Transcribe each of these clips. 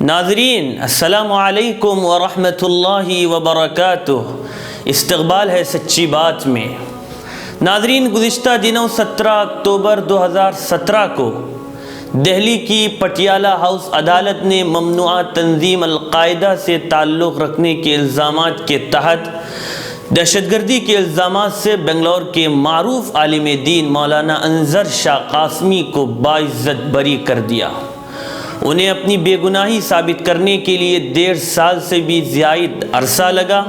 ناظرین السلام علیکم ورحمۃ اللہ وبرکاتہ۔ استقبال ہے سچی بات میں۔ ناظرین، گزشتہ دنوں 17 اکتوبر 2017 کو دہلی کی پٹیالہ ہاؤس عدالت نے ممنوعہ تنظیم القاعدہ سے تعلق رکھنے کے الزامات کے تحت دہشت گردی کے الزامات سے بنگلور کے معروف عالم دین مولانا انظر شاہ قاسمی کو باعزت بری کر دیا۔ انہیں اپنی بے گناہی ثابت کرنے کے لیے 1.5 سال سے بھی زائد عرصہ لگا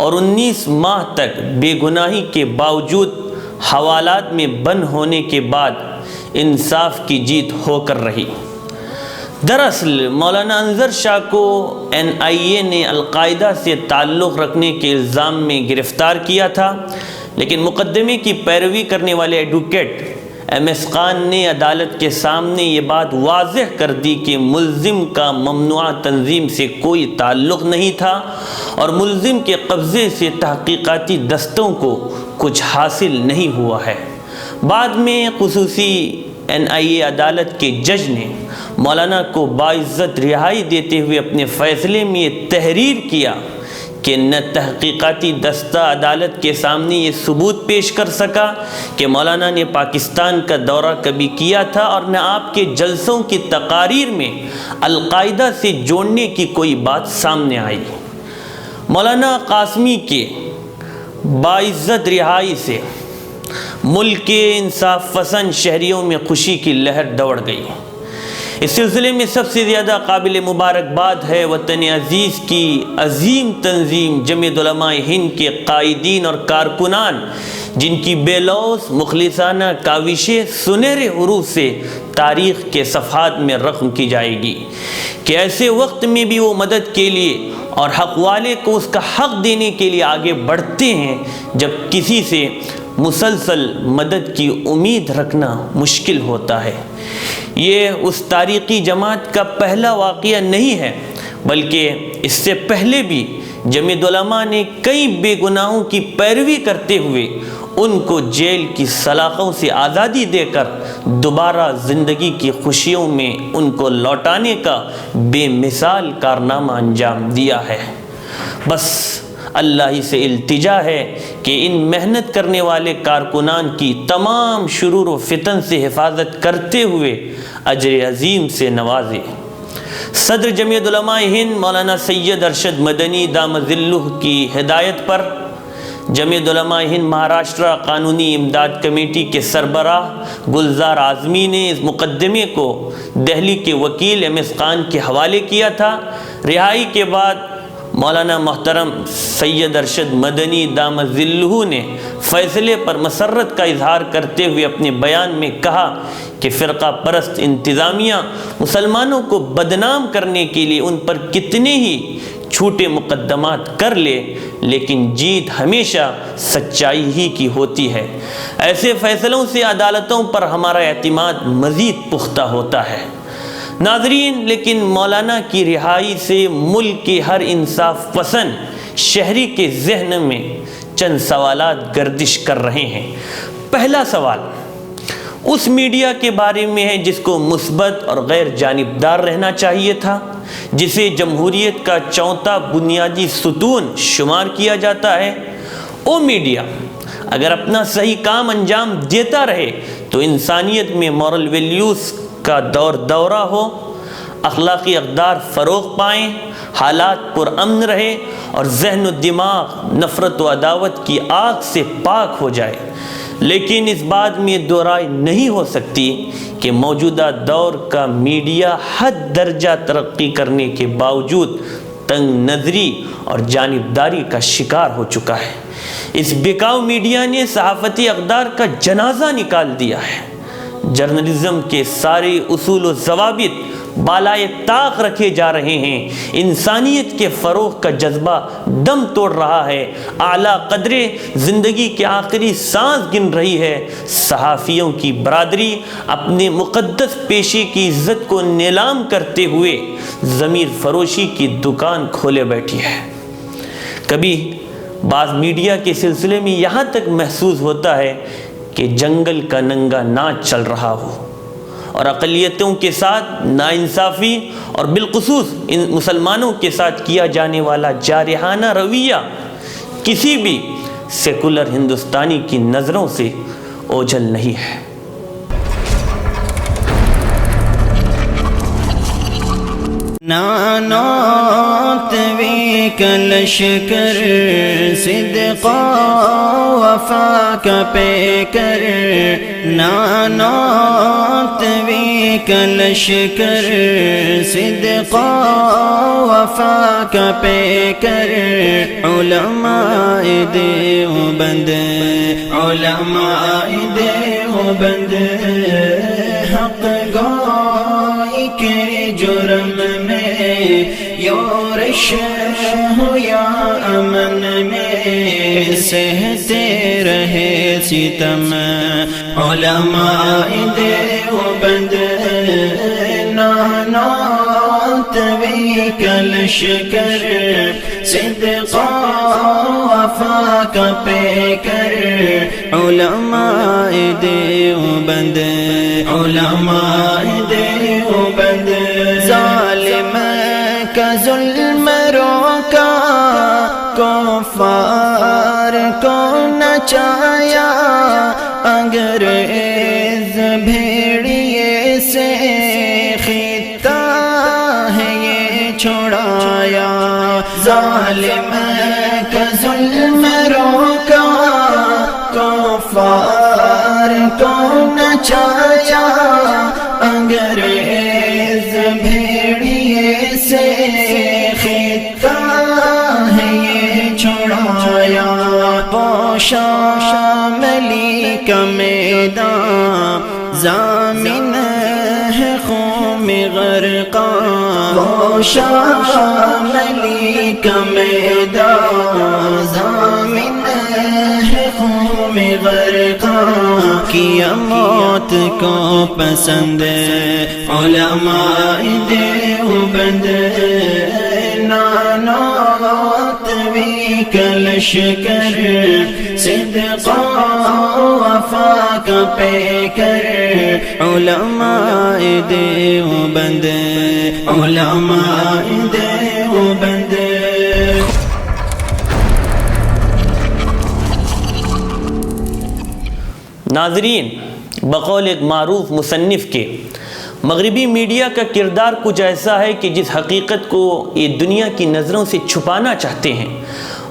اور 19 ماہ تک بے گناہی کے باوجود حوالات میں بند ہونے کے بعد انصاف کی جیت ہو کر رہی۔ دراصل مولانا انظر شاہ کو NIA نے القاعدہ سے تعلق رکھنے کے الزام میں گرفتار کیا تھا، لیکن مقدمے کی پیروی کرنے والے ایڈوکیٹ MS خان نے عدالت کے سامنے یہ بات واضح کر دی کہ ملزم کا ممنوعہ تنظیم سے کوئی تعلق نہیں تھا اور ملزم کے قبضے سے تحقیقاتی دستوں کو کچھ حاصل نہیں ہوا ہے۔ بعد میں خصوصی NIA عدالت کے جج نے مولانا کو باعزت رہائی دیتے ہوئے اپنے فیصلے میں یہ تحریر کیا کہ نہ تحقیقاتی دستہ عدالت کے سامنے یہ ثبوت پیش کر سکا کہ مولانا نے پاکستان کا دورہ کبھی کیا تھا، اور نہ آپ کے جلسوں کی تقاریر میں القاعدہ سے جوڑنے کی کوئی بات سامنے آئی۔ مولانا قاسمی کے باعزت رہائی سے ملک کے انصاف پسند شہریوں میں خوشی کی لہر دوڑ گئی۔ اس سلسلے میں سب سے زیادہ قابل مبارکباد ہے وطن عزیز کی عظیم تنظیم جمعیت علماء ہند کے قائدین اور کارکنان، جن کی بے لوث مخلصانہ کاوشیں سنہرے حروف سے تاریخ کے صفحات میں رقم کی جائے گی کہ ایسے وقت میں بھی وہ مدد کے لیے اور حق والے کو اس کا حق دینے کے لیے آگے بڑھتے ہیں جب کسی سے مسلسل مدد کی امید رکھنا مشکل ہوتا ہے۔ یہ اس تاریخی جماعت کا پہلا واقعہ نہیں ہے، بلکہ اس سے پہلے بھی جمعیت علماء نے کئی بے گناہوں کی پیروی کرتے ہوئے ان کو جیل کی سلاخوں سے آزادی دے کر دوبارہ زندگی کی خوشیوں میں ان کو لوٹانے کا بے مثال کارنامہ انجام دیا ہے۔ بس اللہ ہی سے التجا ہے کہ ان محنت کرنے والے کارکنان کی تمام شرور و فتن سے حفاظت کرتے ہوئے اجر عظیم سے نوازے۔ صدر جمعیت علماء ہند مولانا سید ارشد مدنی دامت ظلہ کی ہدایت پر جمعیت علماء ہند مہاراشٹرا قانونی امداد کمیٹی کے سربراہ گلزار اعظمی نے اس مقدمے کو دہلی کے وکیل MS خان کے حوالے کیا تھا۔ رہائی کے بعد مولانا محترم سید ارشد مدنی دامت ظلہ نے فیصلے پر مسرت کا اظہار کرتے ہوئے اپنے بیان میں کہا کہ فرقہ پرست انتظامیہ مسلمانوں کو بدنام کرنے کے لیے ان پر کتنے ہی چھوٹے مقدمات کر لے، لیکن جیت ہمیشہ سچائی ہی کی ہوتی ہے۔ ایسے فیصلوں سے عدالتوں پر ہمارا اعتماد مزید پختہ ہوتا ہے۔ ناظرین، لیکن مولانا کی رہائی سے ملک کے ہر انصاف پسند شہری کے ذہن میں چند سوالات گردش کر رہے ہیں۔ پہلا سوال اس میڈیا کے بارے میں ہے جس کو مثبت اور غیر جانبدار رہنا چاہیے تھا، جسے جمہوریت کا چوتھا بنیادی ستون شمار کیا جاتا ہے۔ وہ میڈیا اگر اپنا صحیح کام انجام دیتا رہے تو انسانیت میں مورل ویلیوز کا دورہ ہو، اخلاقی اقدار فروغ پائیں، حالات پرامن رہے اور ذہن و دماغ نفرت و عداوت کی آگ سے پاک ہو جائے۔ لیکن اس بات میں دو رائے نہیں ہو سکتی کہ موجودہ دور کا میڈیا حد درجہ ترقی کرنے کے باوجود تنگ نظری اور جانبداری کا شکار ہو چکا ہے۔ اس بکاؤ میڈیا نے صحافتی اقدار کا جنازہ نکال دیا ہے۔ جرنلزم کے سارے اصول و ضوابط بالائے طاق رکھے جا رہے ہیں، انسانیت کے فروغ کا جذبہ دم توڑ رہا ہے، اعلیٰ قدرے زندگی کے آخری سانس گن رہی ہے، صحافیوں کی برادری اپنے مقدس پیشے کی عزت کو نیلام کرتے ہوئے ضمیر فروشی کی دکان کھولے بیٹھی ہے۔ کبھی بعض میڈیا کے سلسلے میں یہاں تک محسوس ہوتا ہے کہ جنگل کا ننگا ناچ چل رہا ہو۔ اور اقلیتوں کے ساتھ ناانصافی اور بالخصوص ان مسلمانوں کے ساتھ کیا جانے والا جارحانہ رویہ کسی بھی سیکولر ہندوستانی کی نظروں سے اوجھل نہیں ہے۔ نانوت وی کلشکر صدقا وفا کا پیکر، نانوت وی کلشکر صدقا وفا کا پیکر، علماء دیوبند علماء دیوبند حق گوئی کے جرم میں یورش ہو یا امن میں سہتے رہے ستم، علماء دیوبند نانوت وی کلشکر صدقا وفا کا پیکر، علماء دیوبند علماء دیوبند، ظالم کا ظلم روکا کفار کو نچایا، انگریز بھیڑیے سے خطہ ہے یہ چھڑایا، ظالم کا ظلم روکا کفار کو نچایا، انگریز بھیڑیے سے خطہ ہے یہ چھڑایا، پوشا شاملی کا میدان ضامن ہے خون میں غرقاں، پوشا شاملی کا میدان ضامن ہے خون میں غرقاں، کیا موت کو پسند علماء دیوبند، نانوت وی کلشکر صدقا وفا کا پیکر، علماء دیوبند علماء دیوبند۔ ناظرین، بقول ایک معروف مصنف کے مغربی میڈیا کا کردار کچھ ایسا ہے کہ جس حقیقت کو یہ دنیا کی نظروں سے چھپانا چاہتے ہیں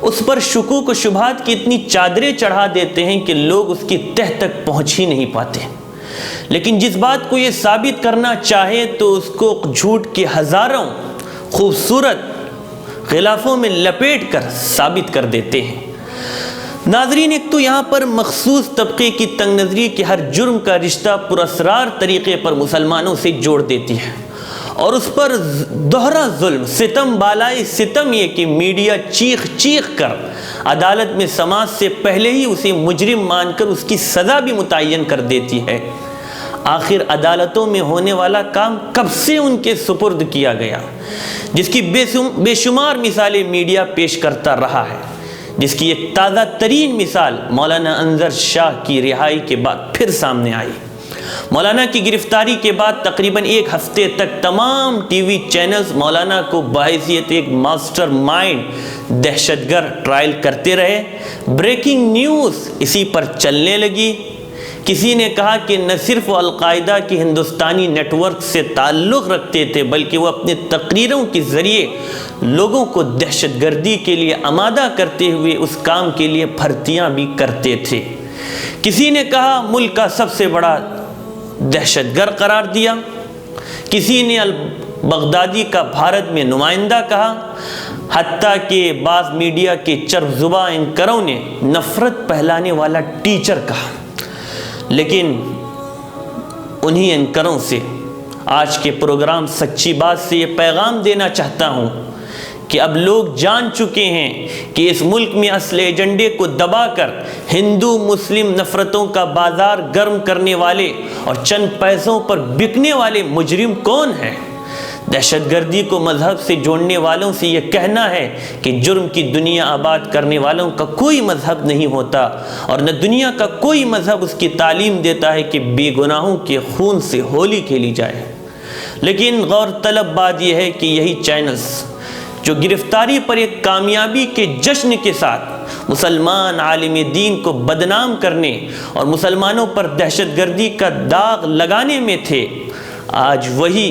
اس پر شکوک و شبہات کی اتنی چادریں چڑھا دیتے ہیں کہ لوگ اس کی تہ تک پہنچ ہی نہیں پاتے، لیکن جس بات کو یہ ثابت کرنا چاہے تو اس کو جھوٹ کے ہزاروں خوبصورت غلافوں میں لپیٹ کر ثابت کر دیتے ہیں۔ ناظرین، ایک تو یہاں پر مخصوص طبقے کی تنگ نظری کے ہر جرم کا رشتہ پراسرار طریقے پر مسلمانوں سے جوڑ دیتی ہے، اور اس پر دوہرا ظلم ستم بالائے ستم یہ کہ میڈیا چیخ چیخ کر عدالت میں سماعت سے پہلے ہی اسے مجرم مان کر اس کی سزا بھی متعین کر دیتی ہے۔ آخر عدالتوں میں ہونے والا کام کب سے ان کے سپرد کیا گیا، جس کی بے شمار مثالیں میڈیا پیش کرتا رہا ہے، جس کی ایک تازہ ترین مثال مولانا انظر شاہ کی رہائی کے بعد پھر سامنے آئی۔ مولانا کی گرفتاری کے بعد تقریباً ایک ہفتے تک تمام ٹی وی چینلز مولانا کو بحیثیت ایک ماسٹر مائنڈ دہشت گرد ٹرائل کرتے رہے۔ بریکنگ نیوز اسی پر چلنے لگی۔ کسی نے کہا کہ نہ صرف وہ القاعدہ کے ہندوستانی نیٹ ورک سے تعلق رکھتے تھے بلکہ وہ اپنے تقریروں کے ذریعے لوگوں کو دہشت گردی کے لیے آمادہ کرتے ہوئے اس کام کے لیے بھرتیاں بھی کرتے تھے۔ کسی نے کہا ملک کا سب سے بڑا دہشت گرد قرار دیا، کسی نے البغدادی کا بھارت میں نمائندہ کہا، حتیٰ کہ بعض میڈیا کے چرب زباں اینکروں نے نفرت پھیلانے والا ٹیچر کہا۔ لیکن انہی اینکروں سے آج کے پروگرام سچی بات سے یہ پیغام دینا چاہتا ہوں کہ اب لوگ جان چکے ہیں کہ اس ملک میں اصل ایجنڈے کو دبا کر ہندو مسلم نفرتوں کا بازار گرم کرنے والے اور چند پیسوں پر بکنے والے مجرم کون ہیں۔ دہشت گردی کو مذہب سے جوڑنے والوں سے یہ کہنا ہے کہ جرم کی دنیا آباد کرنے والوں کا کوئی مذہب نہیں ہوتا، اور نہ دنیا کا کوئی مذہب اس کی تعلیم دیتا ہے کہ بے گناہوں کے خون سے ہولی کھیلی جائے۔ لیکن غور طلب بات یہ ہے کہ یہی چینلز جو گرفتاری پر ایک کامیابی کے جشن کے ساتھ مسلمان عالم دین کو بدنام کرنے اور مسلمانوں پر دہشت گردی کا داغ لگانے میں تھے، آج وہی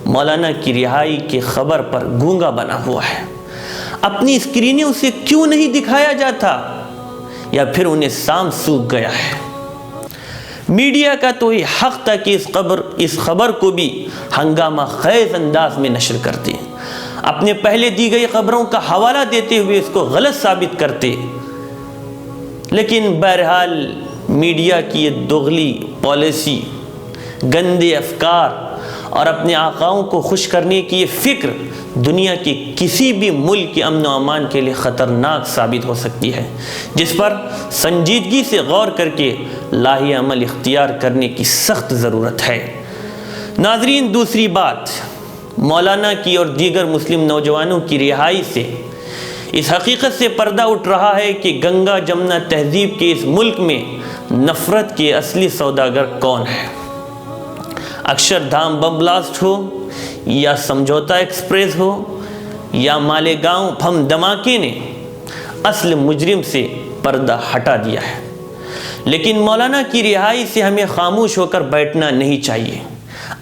مولانا کی رہائی کی خبر پر گونگا بنا ہوا ہے۔ اپنی اسکرینیں اسے کیوں نہیں دکھایا جاتا، یا پھر انہیں سام سوکھ گیا ہے؟ میڈیا کا تو یہ حق تھا کہ اس خبر کو بھی ہنگامہ خیز انداز میں نشر کرتے، اپنے پہلے دی گئی خبروں کا حوالہ دیتے ہوئے اس کو غلط ثابت کرتے، لیکن بہرحال میڈیا کی یہ دغلی پالیسی، گندے افکار اور اپنے آقاؤں کو خوش کرنے کی یہ فکر دنیا کے کسی بھی ملک کے امن و امان کے لیے خطرناک ثابت ہو سکتی ہے، جس پر سنجیدگی سے غور کر کے لاہی عمل اختیار کرنے کی سخت ضرورت ہے۔ ناظرین، دوسری بات، مولانا کی اور دیگر مسلم نوجوانوں کی رہائی سے اس حقیقت سے پردہ اٹھ رہا ہے کہ گنگا جمنا تہذیب کے اس ملک میں نفرت کے اصلی سوداگر کون ہے۔ اکشردھام بم بلاسٹ ہو، یا سمجھوتا ایکسپریس ہو، یا مالیگاؤں بم دھماکے نے اصل مجرم سے پردہ ہٹا دیا ہے۔ لیکن مولانا کی رہائی سے ہمیں خاموش ہو کر بیٹھنا نہیں چاہیے۔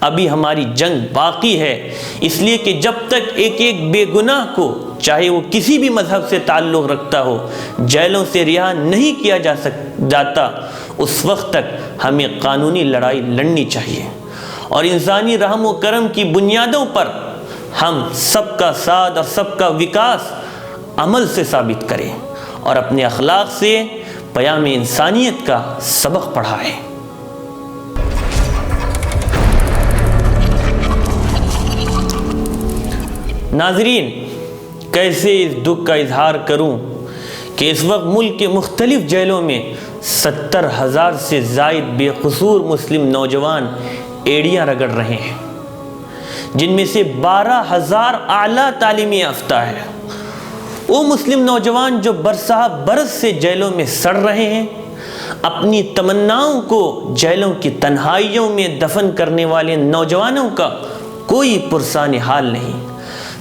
ابھی ہماری جنگ باقی ہے، اس لیے کہ جب تک ایک ایک بے گناہ کو، چاہے وہ کسی بھی مذہب سے تعلق رکھتا ہو، جیلوں سے رہا نہیں کیا جاتا، اس وقت تک ہمیں قانونی لڑائی لڑنی چاہیے، اور انسانی رحم و کرم کی بنیادوں پر ہم سب کا ساتھ اور سب کا وکاس عمل سے ثابت کریں، اور اپنے اخلاق سے پیام انسانیت کا سبق پڑھائیں۔ ناظرین، کیسے اس دکھ کا اظہار کروں کہ اس وقت ملک کے مختلف جیلوں میں 70,000 سے زائد بے قصور مسلم نوجوان ایڑیاں رگڑ رہے ہیں، جن میں سے 12,000 اعلیٰ تعلیمی یافتہ ہیں۔ وہ مسلم نوجوان جو برسہ برس سے جیلوں میں سڑ رہے ہیں، اپنی تمناؤں کو جیلوں کی تنہائیوں میں دفن کرنے والے نوجوانوں کا کوئی پرسان حال نہیں۔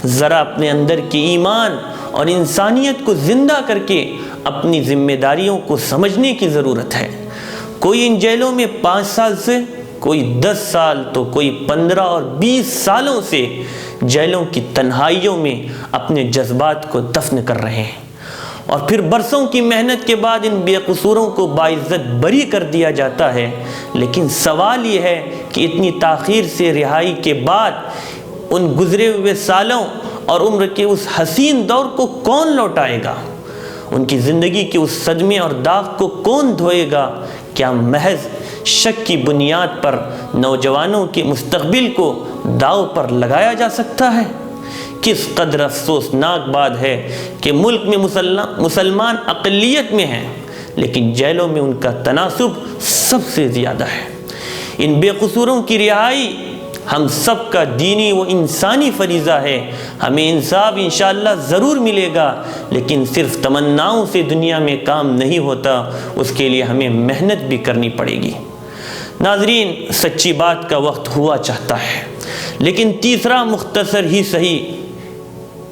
ذرا اپنے اندر کے ایمان اور انسانیت کو زندہ کر کے اپنی ذمہ داریوں کو سمجھنے کی ضرورت ہے۔ کوئی ان جیلوں میں 5 سال سے، کوئی 10 سال، تو کوئی 15 اور 20 سالوں سے جیلوں کی تنہائیوں میں اپنے جذبات کو دفن کر رہے ہیں، اور پھر برسوں کی محنت کے بعد ان بے قصوروں کو باعزت بری کر دیا جاتا ہے۔ لیکن سوال یہ ہے کہ اتنی تاخیر سے رہائی کے بعد ان گزرے ہوئے سالوں اور عمر کے اس حسین دور کو کون لوٹائے گا؟ ان کی زندگی کے اس صدمے اور داغ کو کون دھوئے گا؟ کیا محض شک کی بنیاد پر نوجوانوں کے مستقبل کو داؤ پر لگایا جا سکتا ہے؟ کس قدر افسوسناک بات ہے کہ ملک میں مسلمان اقلیت میں ہیں، لیکن جیلوں میں ان کا تناسب سب سے زیادہ ہے۔ ان بے قصوروں کی رہائی ہم سب کا دینی و انسانی فریضہ ہے۔ ہمیں انصاف انشاءاللہ ضرور ملے گا، لیکن صرف تمناؤں سے دنیا میں کام نہیں ہوتا، اس کے لیے ہمیں محنت بھی کرنی پڑے گی۔ ناظرین، سچی بات کا وقت ہوا چاہتا ہے، لیکن تیسرا مختصر ہی صحیح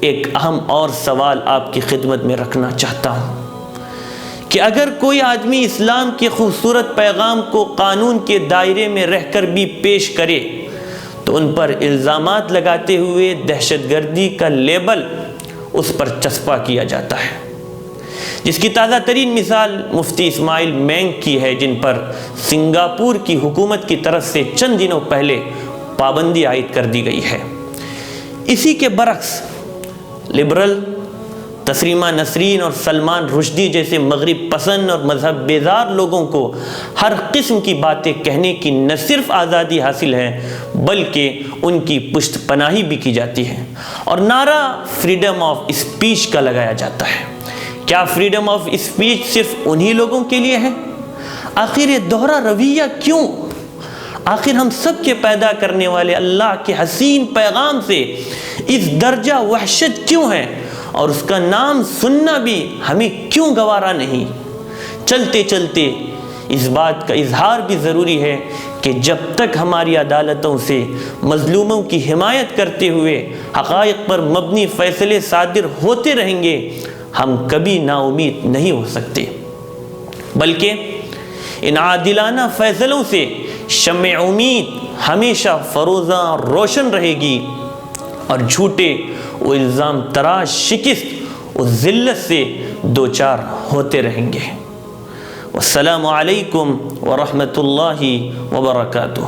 ایک اہم اور سوال آپ کی خدمت میں رکھنا چاہتا ہوں کہ اگر کوئی آدمی اسلام کے خوبصورت پیغام کو قانون کے دائرے میں رہ کر بھی پیش کرے تو ان پر الزامات لگاتے ہوئے دہشت گردی کا لیبل اس پر چسپاں کیا جاتا ہے، جس کی تازہ ترین مثال مفتی اسماعیل مینگ کی ہے، جن پر سنگاپور کی حکومت کی طرف سے چند دنوں پہلے پابندی عائد کر دی گئی ہے۔ اسی کے برعکس لبرل، تسلیمہ نسرین اور سلمان رشدی جیسے مغرب پسند اور مذہب بیزار لوگوں کو ہر قسم کی باتیں کہنے کی نہ صرف آزادی حاصل ہے، بلکہ ان کی پشت پناہی بھی کی جاتی ہے، اور نعرہ فریڈم آف اسپیچ کا لگایا جاتا ہے۔ کیا فریڈم آف اسپیچ صرف انہی لوگوں کے لیے ہے؟ آخر یہ دوہرا رویہ کیوں؟ آخر ہم سب کے پیدا کرنے والے اللہ کے حسین پیغام سے اس درجہ وحشت کیوں ہے، اور اس کا نام سننا بھی ہمیں کیوں گوارا نہیں؟ چلتے چلتے اس بات کا اظہار بھی ضروری ہے کہ جب تک ہماری عدالتوں سے مظلوموں کی حمایت کرتے ہوئے حقائق پر مبنی فیصلے صادر ہوتے رہیں گے، ہم کبھی نا امید نہیں ہو سکتے، بلکہ ان عادلانہ فیصلوں سے شمع امید ہمیشہ فروزاں روشن رہے گی، اور جھوٹے و الزام تراش شکست و ذلت سے دوچار ہوتے رہیں گے۔ والسلام علیکم ورحمۃ اللہ وبرکاتہ۔